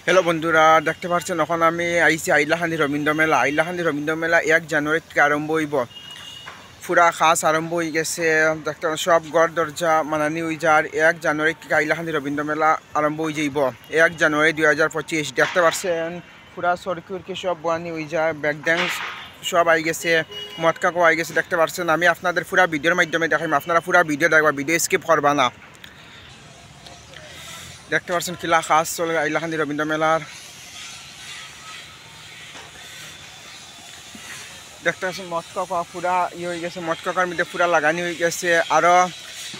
Hello বন্ধুরা, দেখতে পাচ্ছেন এখন আমি আইছি আইলাখান্দি রবীন্দ্র মেলা। আইলাখান্দি রবীন্দ্র মেলা 1 জানুয়ারি থেকে আরম্ভ হইব। পুরা খাস আরম্ভ হয়ে গেছে। দেখতে সব ঘর দরজা মানানি হয়ে যার 1 জানুয়ারি থেকে আইলাখান্দি রবীন্দ্র মেলা আরম্ভ হয়ে যাইব। 1 জানুয়ারি 2025 দেখতে পাচ্ছেন পুরা সরকিউরকে সব বানি হয়ে যায়। ব্যাক ড্যান্স সব আই গেছে, মটকাকো আই গেছে। দেখতে পাচ্ছেন আমি আপনাদের পুরা ভিডিওর মাধ্যমে দেখাইম, আপনারা পুরা ভিডিও দেখবা, ভিডিও স্কিপ করবা না। দেখতে পাচ্ছেন কিলা খাস চলে আইলাখান্দি রবীন্দ্র মেলার। দেখতে পাচ্ছেন মটকাকা পুরা হয়ে গেছে, মটকাকার মধ্যে পুরা লাগানি হয়ে গেছে। আরও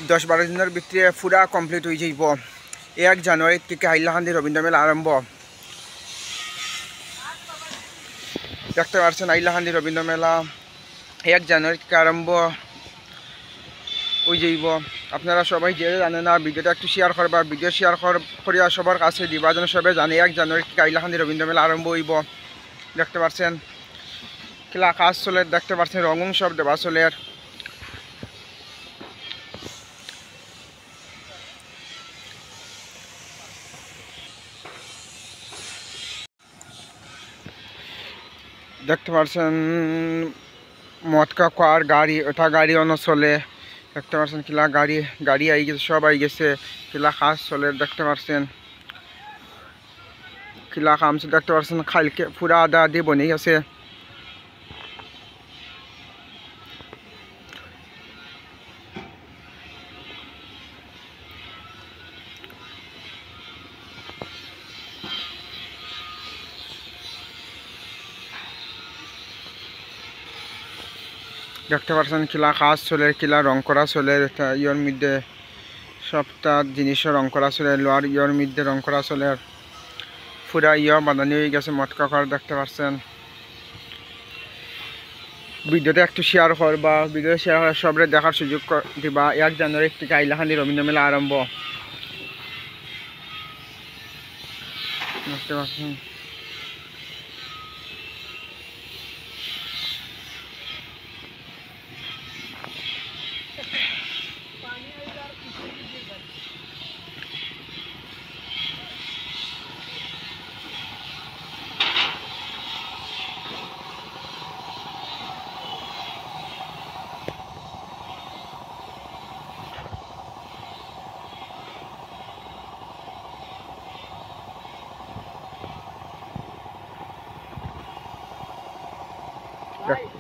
10-12 দিনের ভিতরে পুরা কমপ্লিট হয়ে যাইব। 1 জানুয়ারি থেকে হাইলাকান্দি রবীন্দ্র মেলা আরম্ভ। দেখতে পাচ্ছেন হাইলাকান্দি রবীন্দ্র মেলা 1 জানুয়ারি থেকে আরম্ভ হয়ে যাইব। আপনারা সবাই যে জানে না, ভিডিওটা একটু শেয়ার করবা, ভিডিও শেয়ার করিয়া সবার কাছে দিবা যেন সবাই জানে 1 জানুয়ারি থেকে হাইলাকান্দি রবীন্দ্র মেলা আরম্ভ হইব। দেখতে পাচ্ছেন কিলা কাজ চলে, দেখতে পাচ্ছেন রঙুন সব দেবা চলের। দেখতে পাচ্ছেন মটকা কার গাড়ি, ওটা গাড়ি অন্য চলে। দেখতে পাচ্ছেন কিলা গাড়ি গাড়ি আই গেছে, সব আই গেছে। কিলা কাজ চলে দেখতে পাচ্ছেন, কিলা কাম দেখতে পাচ্ছেন। খালকে পুরা আদা আদি বনে গেছে। দেখতে পাচ্ছেন কিলা কাজ চলে, কিলা রং করা চলে। ইয়র মধ্যে সবটা জিনিসও রং করা চলে, লোয়ার ইয়র মধ্যে রং করা চলে। পুরা ইয় বানানি হয়ে গেছে মটকা কার। দেখতে পাচ্ছেন ভিডিওটা একটু শেয়ার করবা, ভিডিও শেয়ার করে সবরে দেখার সুযোগ দিবা। 1 জানুয়ারি থেকে হাইলাকান্দি রবীন্দ্র মেলা আরম্ভ। দেখতে পাচ্ছেন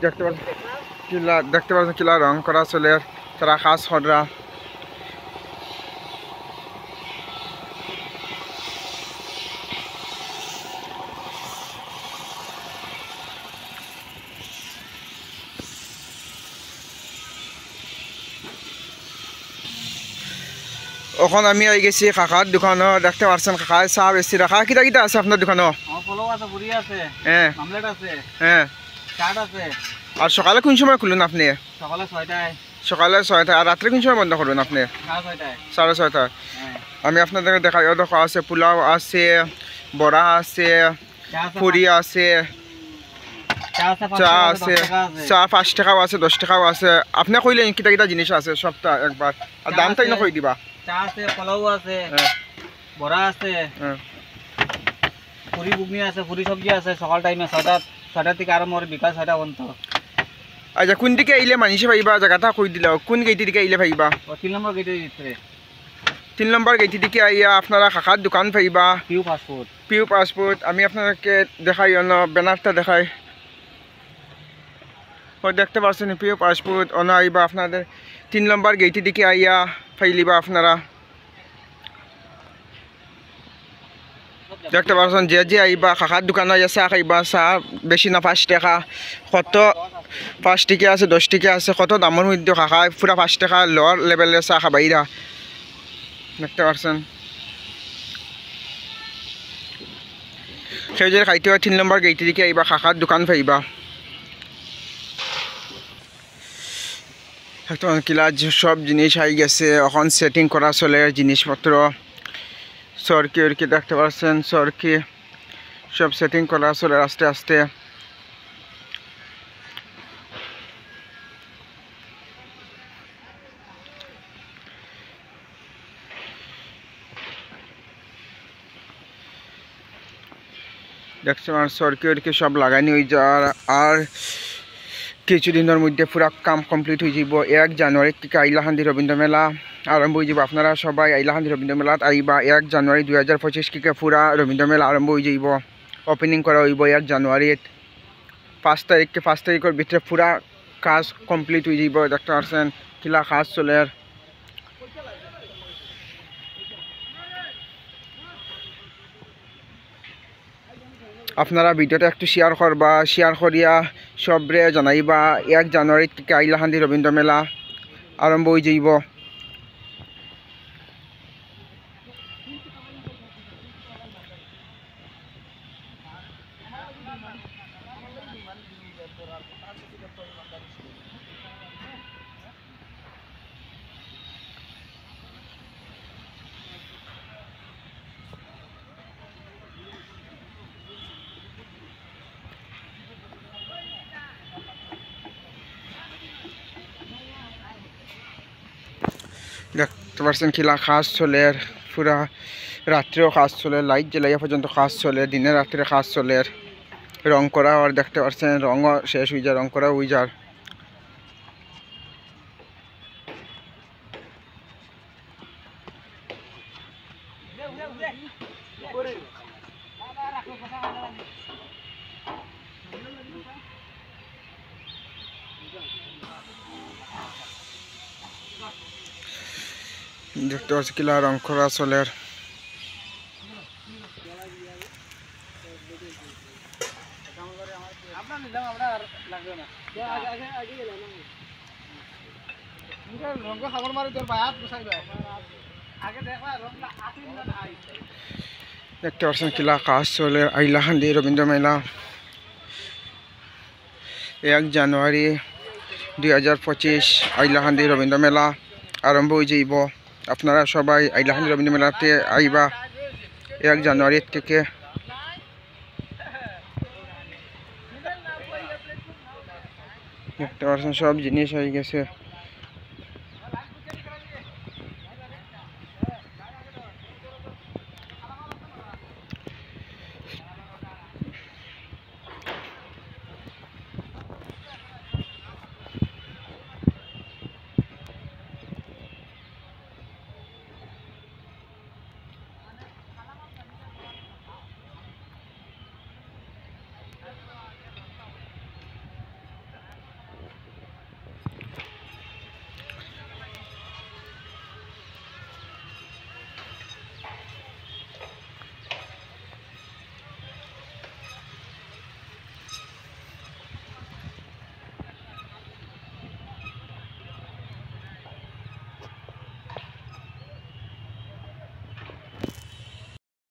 দেখতে পাচ্ছেন কিলা, দেখতে পাচ্ছেন কিলা রং করা চলে। তারা কাজ হররা এখন আমি আই গেছি কাকার দোকানও। দেখতে পাচ্ছেন কাকায় চা বেশি রাখা। কিটা কিটা আছে আপনার দোকানও? হ্যাঁ হ্যাঁ। আর সকালে কোন সময় খুলুন আপনি? সকালে 6টায়। আর রাত্রে কোন সময় বন্ধ করবেন আপনি? 6:30। আমি আপনাদের দেখাই, দেখো আছে পোলাও আছে, বড়া আছে, পুরি আছে, চা আছে। চা 5 টাকাও আছে, 10 টাকাও আছে। আপনি কইলেন কিটা কিটা জিনিস আছে সবটা একবার, আর দামটাই না কই দিবা। চা আছে, পোলাও আছে, বড়া আছে, পুরি ঘুগনি আছে, পুরি সবজি আছে। সকাল টাইমে 6টা থেকে আরম্ভ করে বিকাল 6টা পর্যন্ত। আচ্ছা, কোন দিকে আইলে মানুষে পাইবা? জায়গাটা কই দিলা, কোন গেইটি দিকে আইলে পাইবা? 3 নম্বর গেটের ভিতরে 3 নম্বর গেইটি দিকে আইয়া আপনারা কাকার দোকান পাইবা, পিউ ফাস্টফুড। পিউ পাসপোর্ট। আমি আপনাদেরকে দেখাই, ব্যানারটা দেখাই। ও দেখতে পাচ্ছেন পিউ পাসপোর্ট। অন আইবা আপনাদের 3 নম্বর গেইটি দিকে আইয়া ফাইলিবা আপনারা। দেখতে পাচ্ছেন যে যে আইবা কাকার দোকানে আইয়া চা খাইবা। চা বেশি না 5 টাকা। কত 5 টাকা আছে, 10 টাকা আছে, কত দামের মধ্যে কাকা পুরা 5 টাকা লোয়ার লেভেলের চা খাবাইরা। দেখতে পাচ্ছেন সেই যে খাইতে হয় 3 নম্বর গেইটি দিকে আইবা, কাকার দোকান পাইবা। কিলা সব জিনিস আই গেছে, এখন সেটিং করা চলে জিনিসপত্র। সরকি ওরকি দেখতে পাচ্ছেন, সরকি সব সেটিং করা চলে আস্তে আস্তে। দেখতে পারেন সরকি সব লাগানি হয়ে যাওয়ার আর কিছুদিনের মধ্যে পুরা কাম কমপ্লিট হয়ে যাব। 1 জানুয়ারি থেকে আইলাহান্দি রবীন্দ্র মেলা আরম্ভ হয়ে যাব। আপনারা সবাই আইলাহান্দি রবীন্দ্র মেলাত আইবা। 1 জানুয়ারি 2025 থেকে পুরা রবীন্দ্র মেলা আরম্ভ হয়ে যাব। ওপেনিং করা হইব 1 জানুয়ারিত। 5 তারিখের ভিতরে পুরা কাজ কমপ্লিট হয়ে যাব। দেখতে পাচ্ছেন কিলা কাজ চলে। আপনারা ভিডিওটা একটু শেয়ার করবা, শেয়ার করিয়া সবরে জানাইবা 1 জানুয়ারি থেকে আইলাহান্দি রবীন্দ্র মেলা আরম্ভ হয়ে যাইব। দেখতে পাচ্ছেন কিলা কাজ চলে, পুরা রাত্রেও কাজ চলে, লাইট জ্বালাইয়া পর্যন্ত কাজ চলে, দিনে রাত্রে কাজ চলে। রং করা আর দেখতে পাচ্ছেন রঙও শেষ হয়ে যায়, রং করা হয়ে যার। দেখতে পাচ্ছি কিলা রং করা চলে। দেখতে পাচ্ছেন কিলা কাজ চলে আইলাহান্দি রবীন্দ্র মেলা। 1 জানুয়ারি 2025 আইলাহান্দি রবীন্দ্র মেলা আরম্ভ হয়ে যাইব। আপনারা সবাই আইলাহান্দি রবীন্দ্র মেলাতে আইবা 1 জানুয়ারি থেকে। দেখতে পাচ্ছেন সব জিনিস হয়ে গেছে।